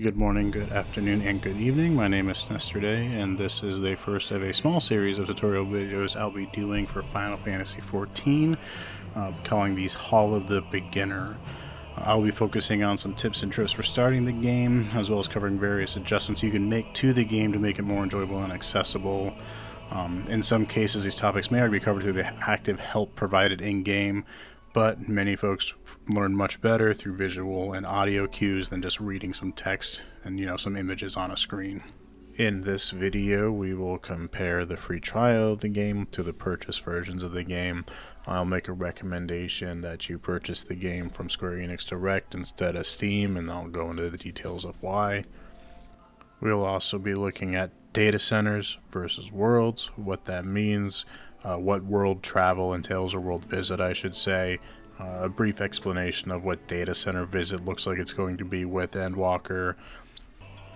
Good morning, good afternoon, and good evening. My name is Nestor Day, and this is the first of a small series of tutorial videos I'll be doing for Final Fantasy XIV, calling these Hall of the Beginner. I'll be focusing on some tips and tricks for starting the game, as well as covering various adjustments you can make to the game to make it more enjoyable and accessible. In some cases, these topics may already be covered through the active help provided in-game, but many folks learn much better through visual and audio cues than just reading some text and some images on a screen. In this video, we will compare the free trial of the game to the purchase versions of the game. I'll make a recommendation that you purchase the game from Square Enix Direct instead of Steam, and I'll go into the details of why. We'll also be looking at data centers versus worlds, what that means, what world travel entails, or world visit I should say, a brief explanation of what data center visit looks like it's going to be with Endwalker.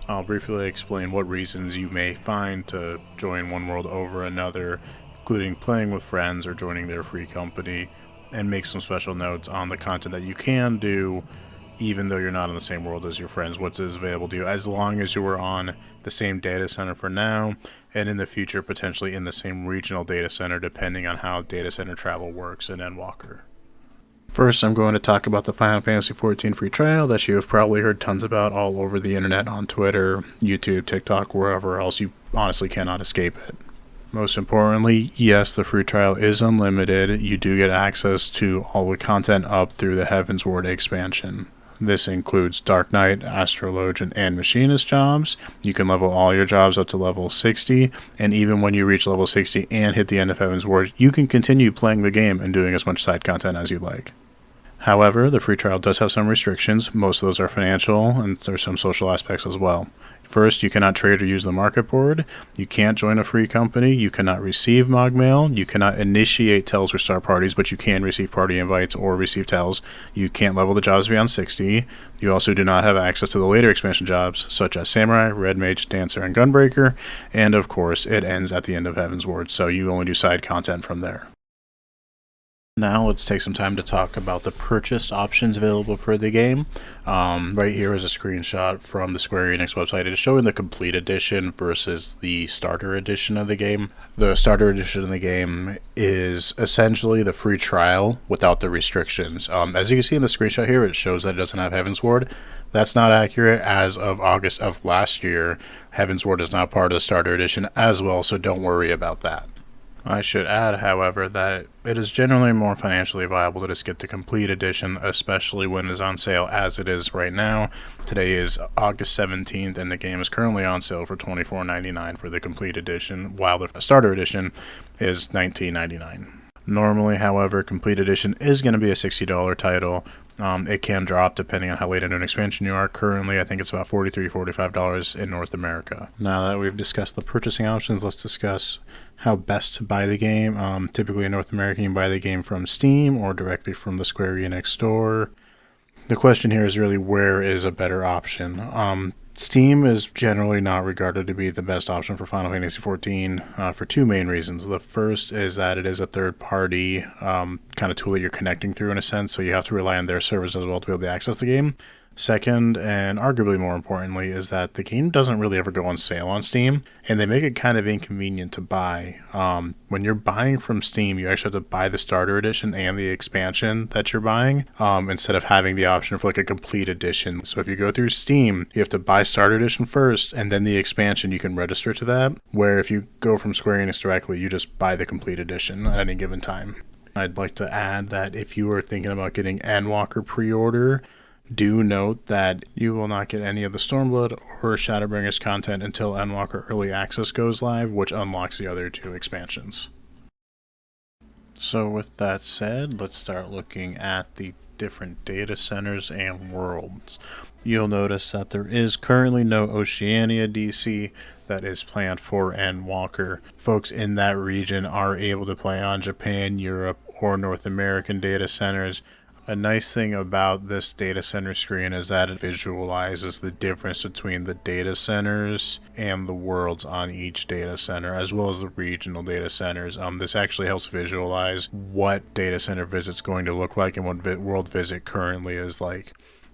I'll briefly explain what reasons you may find to join one world over another, including playing with friends or joining their free company, and make some special notes on the content that you can do even though you're not in the same world as your friends, what is available to you, as long as you are on the same data center for now, and in the future potentially in the same regional data center, depending on how data center travel works in Endwalker. First, I'm going to talk about the Final Fantasy XIV free trial that you have probably heard tons about all over the internet, on Twitter, YouTube, TikTok, wherever else you honestly cannot escape it. Most importantly, yes, the free trial is unlimited. You do get access to all the content up through the Heavensward expansion. This includes Dark Knight, Astrologian, and Machinist jobs. You can level all your jobs up to level 60, and even when you reach level 60 and hit the end of Heavensward, you can continue playing the game and doing as much side content as you like. However, the free trial does have some restrictions. Most of those are financial, and there's some social aspects as well. First, you cannot trade or use the market board. You can't join a free company. You cannot receive Mog Mail. You cannot initiate tells or start parties, but you can receive party invites or receive tells. You can't level the jobs beyond 60. You also do not have access to the later expansion jobs, such as Samurai, Red Mage, Dancer, and Gunbreaker. And of course, it ends at the end of Heavensward, so you only do side content from there. Now let's take some time to talk about the purchased options available for the game. Right here is a screenshot from the Square Enix website. It is showing the complete edition versus the starter edition of the game. The starter edition of the game is essentially the free trial without the restrictions. As you can see in the screenshot here, it shows that it doesn't have Heavensward. That's not accurate. As of August of last year, Heavensward is not part of the starter edition as well, so don't worry about that. I should add, however, that it is generally more financially viable to just get the complete edition, especially when it is on sale as it is right now. Today is August 17th, and the game is currently on sale for $24.99 for the complete edition, while the starter edition is $19.99. Normally, however, complete edition is going to be a $60 title. It can drop depending on how late into an expansion you are. Currently, I think it's about $43, $45 in North America. Now that we've discussed the purchasing options, let's discuss how best to buy the game. Typically in North America, you can buy the game from Steam or directly from the Square Enix store. The question here is really, where is a better option? Steam is generally not regarded to be the best option for Final Fantasy XIV for two main reasons. The first is that it is a third-party kind of tool that you're connecting through in a sense, so you have to rely on their servers as well to be able to access the game. Second, and arguably more importantly, is that the game doesn't really ever go on sale on Steam, and they make it kind of inconvenient to buy. When you're buying from Steam, you actually have to buy the starter edition and the expansion that you're buying, instead of having the option for like a complete edition. So if you go through Steam, you have to buy starter edition first, and then the expansion you can register to that, where if you go from Square Enix directly, you just buy the complete edition at any given time. I'd like to add that if you are thinking about getting Endwalker pre-order, do note that you will not get any of the Stormblood or Shadowbringers content until Endwalker Early Access goes live, which unlocks the other two expansions. So with that said, let's start looking at the different data centers and worlds. You'll notice that there is currently no Oceania DC that is planned for Endwalker. Folks in that region are able to play on Japan, Europe, or North American data centers. A nice thing about this data center screen is that it visualizes the difference between the data centers and the worlds on each data center, as well as the regional data centers. This actually helps visualize what data center visit's going to look like and what world visit currently is like.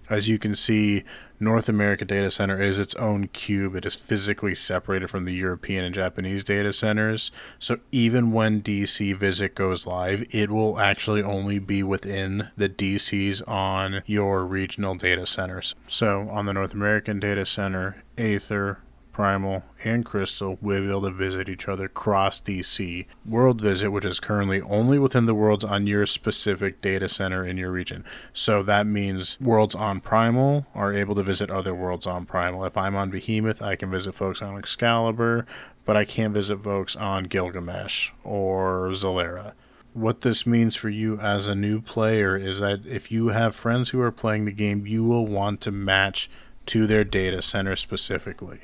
As you can see, North America data center is its own cube. It is physically separated from the European and Japanese data centers. So even when DC Visit goes live, it will actually only be within the DCs on your regional data centers. So on the North American data center, Aether, Primal, and Crystal will be able to visit each other cross DC. World Visit, which is currently only within the worlds on your specific data center in your region. So that means worlds on Primal are able to visit other worlds on Primal. If I'm on Behemoth, I can visit folks on Excalibur, but I can't visit folks on Gilgamesh or Zalera. What this means for you as a new player is that if you have friends who are playing the game, you will want to match to their data center specifically.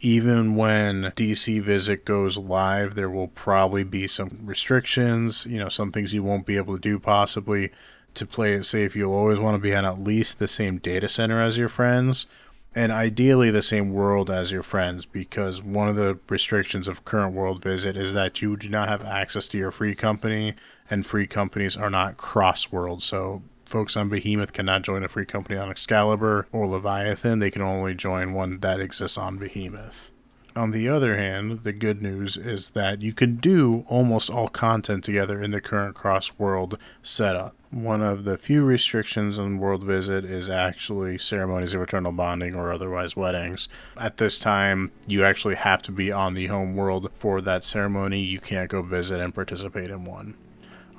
Even when DC Visit goes live, there will probably be some restrictions, some things you won't be able to do possibly. To play it safe, you'll always want to be on at least the same data center as your friends, and ideally the same world as your friends, because one of the restrictions of current World Visit is that you do not have access to your free company, and free companies are not cross-world, so folks on Behemoth cannot join a free company on Excalibur or Leviathan. They can only join one that exists on Behemoth. On the other hand, the good news is that you can do almost all content together in the current cross-world setup. One of the few restrictions on World Visit is actually ceremonies of eternal bonding or otherwise weddings. At this time, you actually have to be on the home world for that ceremony. You can't go visit and participate in one.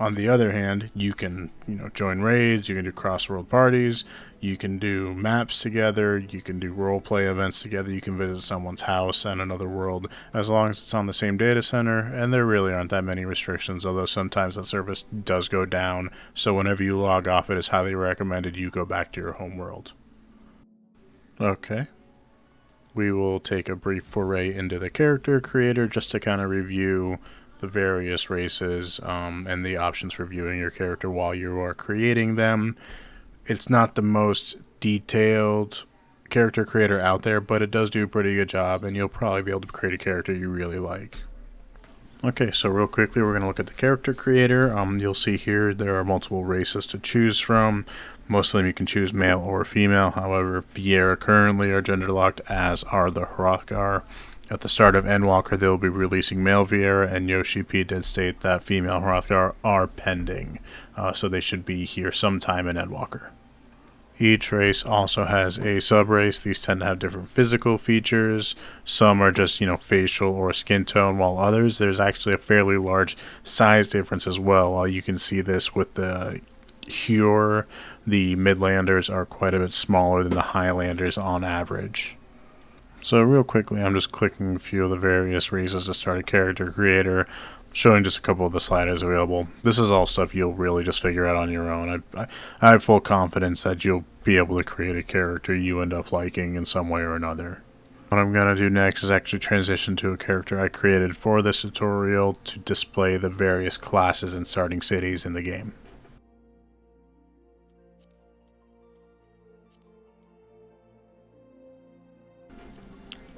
On the other hand, you can, join raids, you can do cross-world parties, you can do maps together, you can do role-play events together, you can visit someone's house and another world, as long as it's on the same data center, and there really aren't that many restrictions, although sometimes the service does go down, so whenever you log off, it is highly recommended you go back to your home world. Okay. We will take a brief foray into the character creator just to kind of review the various races and the options for viewing your character while you are creating them. It's not the most detailed character creator out there, but it does do a pretty good job, and you'll probably be able to create a character you really like. Okay, so real quickly, we're going to look at the character creator. You'll see here there are multiple races to choose from. Most of them you can choose male or female. However, Viera currently are gender locked, as are the Hrothgar. At the start of Endwalker, they will be releasing male Viera, and Yoshi P did state that female Hrothgar are pending, so they should be here sometime in Endwalker. Each race also has a sub-race. These tend to have different physical features. Some are just, facial or skin tone, while others, there's actually a fairly large size difference as well. You can see this with the Hure. The Midlanders are quite a bit smaller than the Highlanders on average. So real quickly, I'm just clicking a few of the various races to start a character creator, showing just a couple of the sliders available. This is all stuff you'll really just figure out on your own. I have full confidence that you'll be able to create a character you end up liking in some way or another. What I'm going to do next is actually transition to a character I created for this tutorial to display the various classes and starting cities in the game.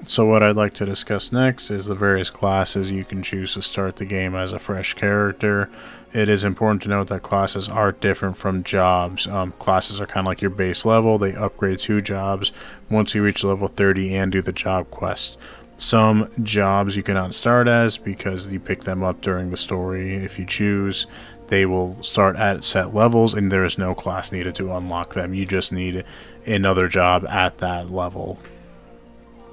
So what I'd like to discuss next is the various classes you can choose to start the game as a fresh character. It is important to note that classes are different from jobs. Classes are kind of like your base level. They upgrade to jobs once you reach level 30 and do the job quest. Some jobs you cannot start as because you pick them up during the story. If you choose, they will start at set levels and there is no class needed to unlock them. You just need another job at that level.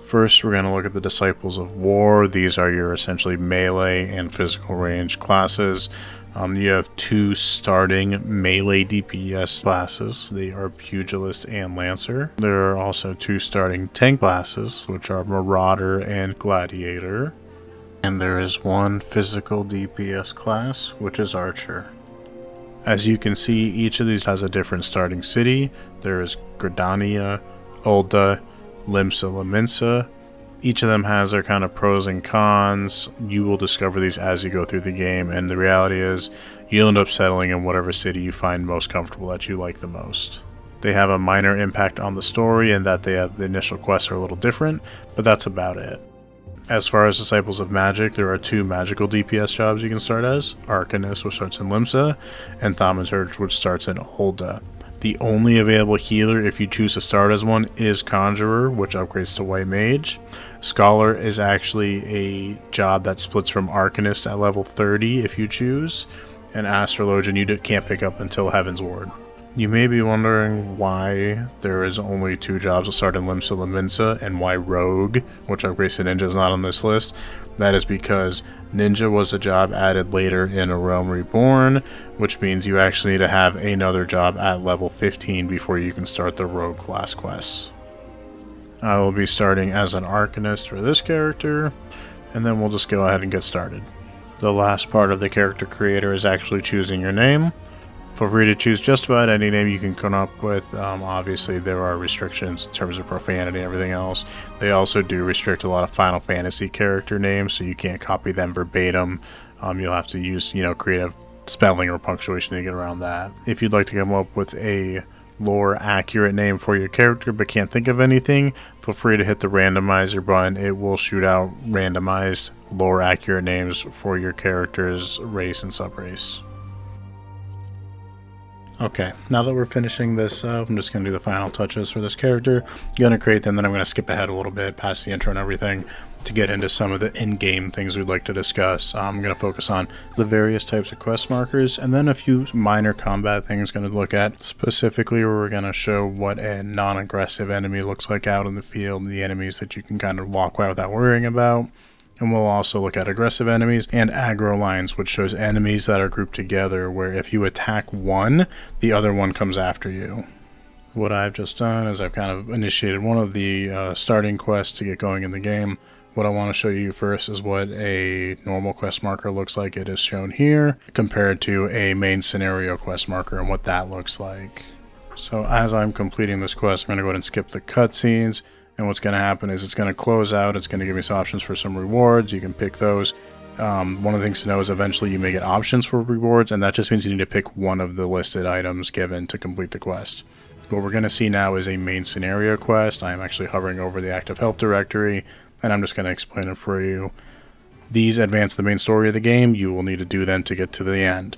First, we're going to look at the Disciples of War. These are your essentially melee and physical range classes. You have two starting melee DPS classes. They are Pugilist and Lancer. There are also two starting tank classes, which are Marauder and Gladiator. And there is one physical DPS class, which is Archer. As you can see, each of these has a different starting city. There is Gridania, Ulda, Limsa Laminsa. Each of them has their kind of pros and cons. You will discover these as you go through the game, and the reality is you'll end up settling in whatever city you find most comfortable, that you like the most. They have a minor impact on the story in that the initial quests are a little different, but that's about it. As far as Disciples of Magic, there are two magical DPS jobs you can start as, Arcanist, which starts in Limsa, and Thaumaturge, which starts in Ulda. The only available healer, if you choose to start as one, is Conjurer, which upgrades to White Mage. Scholar is actually a job that splits from Arcanist at level 30 if you choose, and Astrologian you can't pick up until Heaven's Ward. You may be wondering why there is only 2 jobs that start in Limsa Lominsa and why Rogue, which upgrades to Ninja, is not on this list. That is because Ninja was a job added later in A Realm Reborn, which means you actually need to have another job at level 15 before you can start the Rogue class quests. I will be starting as an Arcanist for this character, and then we'll just go ahead and get started. The last part of the character creator is actually choosing your name. Feel free to choose just about any name you can come up with. Obviously, there are restrictions in terms of profanity and everything else. They also do restrict a lot of Final Fantasy character names, so you can't copy them verbatim. You'll have to use, creative spelling or punctuation to get around that. If you'd like to come up with a lore accurate name for your character but can't think of anything, feel free to hit the randomizer button. It will shoot out randomized lore accurate names for your character's race and subrace. Okay, now that we're finishing this up, I'm just going to do the final touches for this character. I'm going to create them, then I'm going to skip ahead a little bit past the intro and everything to get into some of the in-game things we'd like to discuss. I'm going to focus on the various types of quest markers, and then a few minor combat things going to look at. Specifically, we're going to show what a non-aggressive enemy looks like out in the field, the enemies that you can kind of walk by without worrying about. And we'll also look at aggressive enemies and aggro lines, which shows enemies that are grouped together where if you attack one, the other one comes after you. What I've just done is I've kind of initiated one of the starting quests to get going in the game. What I want to show you first is what a normal quest marker looks like. It is shown here compared to a main scenario quest marker and what that looks like. So as I'm completing this quest, I'm going to go ahead and skip the cutscenes. And what's going to happen is it's going to close out. It's going to give me some options for some rewards. You can pick those. One of the things to know is eventually you may get options for rewards, and that just means you need to pick one of the listed items given to complete the quest. What we're going to see now is a main scenario quest. I'm actually hovering over the active help directory, and I'm just going to explain it for you. These advance the main story of the game. You will need to do them to get to the end.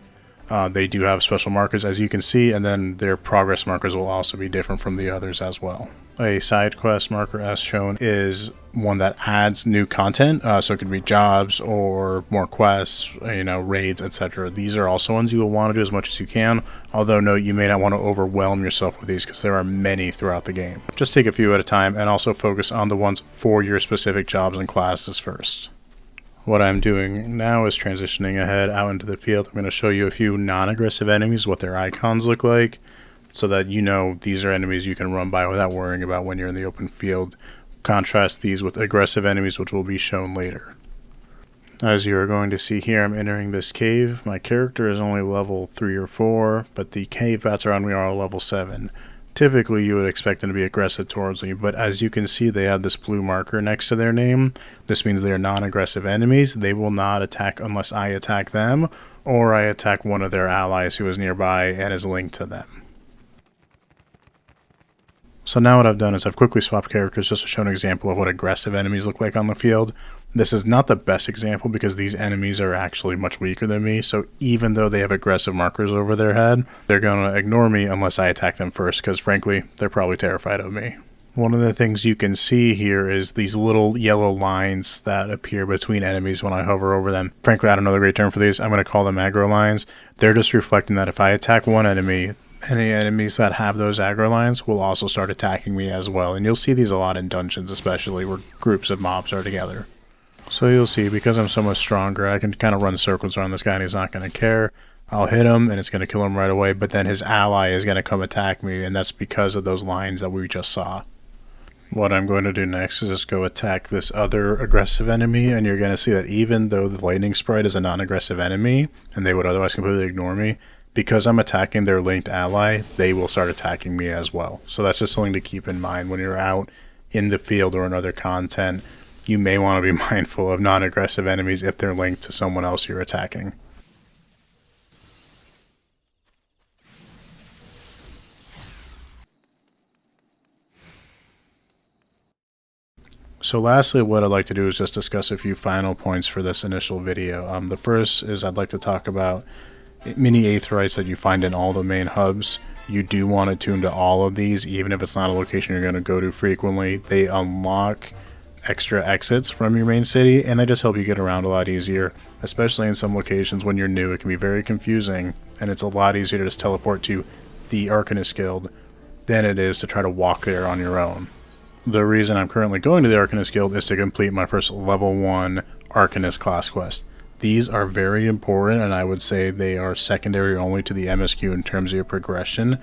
They do have special markers, as you can see, and then their progress markers will also be different from the others as well. A side quest marker, as shown, is one that adds new content, so it could be jobs or more quests, raids, etc. These are also ones you will want to do as much as you can, although note you may not want to overwhelm yourself with these because there are many throughout the game. Just take a few at a time and also focus on the ones for your specific jobs and classes first. What I'm doing now is transitioning ahead out into the field. I'm going to show you a few non-aggressive enemies, what their icons look like, so that you know these are enemies you can run by without worrying about when you're in the open field. Contrast these with aggressive enemies, which will be shown later. As you are going to see here, I'm entering this cave. My character is only level 3 or 4, but the cave bats around me are all level 7. Typically, you would expect them to be aggressive towards me, but as you can see, they have this blue marker next to their name. This means they are non-aggressive enemies. They will not attack unless I attack them, or I attack one of their allies who is nearby and is linked to them. So now what I've done is I've quickly swapped characters just to show an example of what aggressive enemies look like on the field. This is not the best example because these enemies are actually much weaker than me, so even though they have aggressive markers over their head, they're going to ignore me unless I attack them first because frankly, they're probably terrified of me. One of the things you can see here is these little yellow lines that appear between enemies when I hover over them. Frankly, I don't know the great term for these. I'm going to call them aggro lines. They're just reflecting that if I attack one enemy, any enemies that have those aggro lines will also start attacking me as well. And you'll see these a lot in dungeons, especially where groups of mobs are together. So you'll see, because I'm so much stronger, I can kind of run circles around this guy and he's not going to care. I'll hit him and it's going to kill him right away, but then his ally is going to come attack me, and that's because of those lines that we just saw. What I'm going to do next is just go attack this other aggressive enemy, and you're going to see that even though the lightning sprite is a non-aggressive enemy, and they would otherwise completely ignore me, because I'm attacking their linked ally, they will start attacking me as well. So that's just something to keep in mind when you're out in the field or in other content. You may want to be mindful of non-aggressive enemies if they're linked to someone else you're attacking. So lastly, what I'd like to do is just discuss a few final points for this initial video. The first is I'd like to talk about mini aetherytes that you find in all the main hubs. you do want to tune to all of these, even if it's not a location you're going to go to frequently. They unlock extra exits from your main city, and they just help you get around a lot easier, especially in some locations when you're new. It can be very confusing, and it's a lot easier to just teleport to the Arcanist Guild than it is to try to walk there on your own. The reason I'm currently going to the Arcanist Guild is to complete my first level 1 Arcanist class quest. These are very important, and I would say they are secondary only to the MSQ in terms of your progression.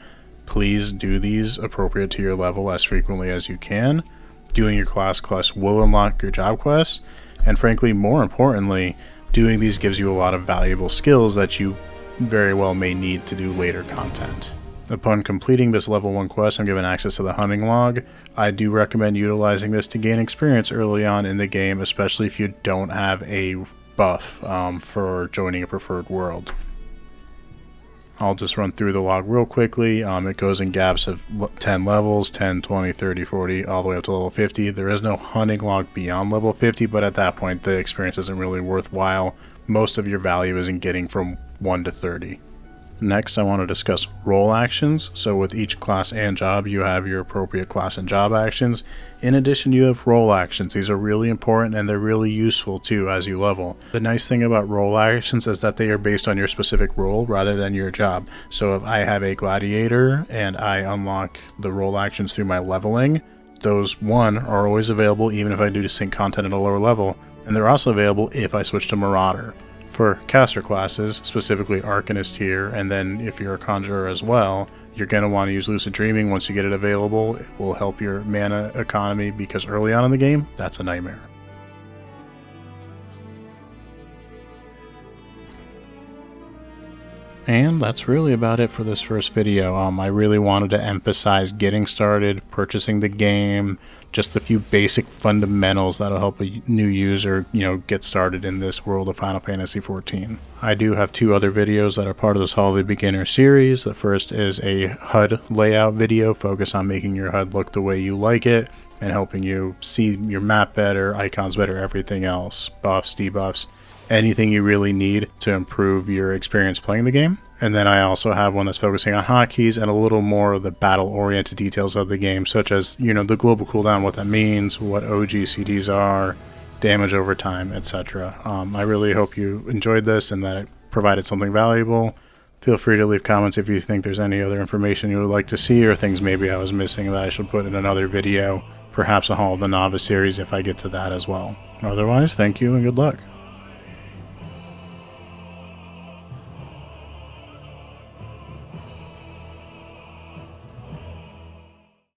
Please do these appropriate to your level as frequently as you can. Doing your class quest will unlock your job quests, and frankly, more importantly, doing these gives you a lot of valuable skills that you very well may need to do later content. Upon completing this level 1 quest, I'm given access to the hunting log. I do recommend utilizing this to gain experience early on in the game, especially if you don't have a buff for joining a preferred world. I'll just run through the log real quickly. It goes in gaps of 10 levels, 10, 20, 30, 40, all the way up to level 50. There is no hunting log beyond level 50, but at that point the experience isn't really worthwhile. Most of your value is in getting from 1 to 30. Next, I want to discuss role actions. So with each class and job, you have your appropriate class and job actions. In addition, you have role actions. These are really important, and they're really useful too as you level. The nice thing about role actions is that they are based on your specific role rather than your job. So if I have a gladiator and I unlock the role actions through my leveling, those are always available even if I do sync content at a lower level, and they're also available if I switch to Marauder. For caster classes, specifically Arcanist here, and then if you're a Conjurer as well, you're going to want to use Lucid Dreaming once you get it available. It will help your mana economy because early on in the game, that's a nightmare. And that's really about it for this first video. I really wanted to emphasize getting started, purchasing the game, just a few basic fundamentals that'll help a new user, get started in this world of Final Fantasy XIV. I do have 2 other videos that are part of this Holiday Beginner series. The first is a HUD layout video focused on making your HUD look the way you like it and helping you see your map better, icons better, everything else, buffs, debuffs, anything you really need to improve your experience playing the game. And then I also have one that's focusing on hotkeys and a little more of the battle-oriented details of the game, such as, the global cooldown, what that means, what OGCDs are, damage over time, etc. I really hope you enjoyed this and that it provided something valuable. Feel free to leave comments if you think there's any other information you would like to see or things maybe I was missing that I should put in another video, perhaps a Hall of the Novice series if I get to that as well. Otherwise, thank you and good luck.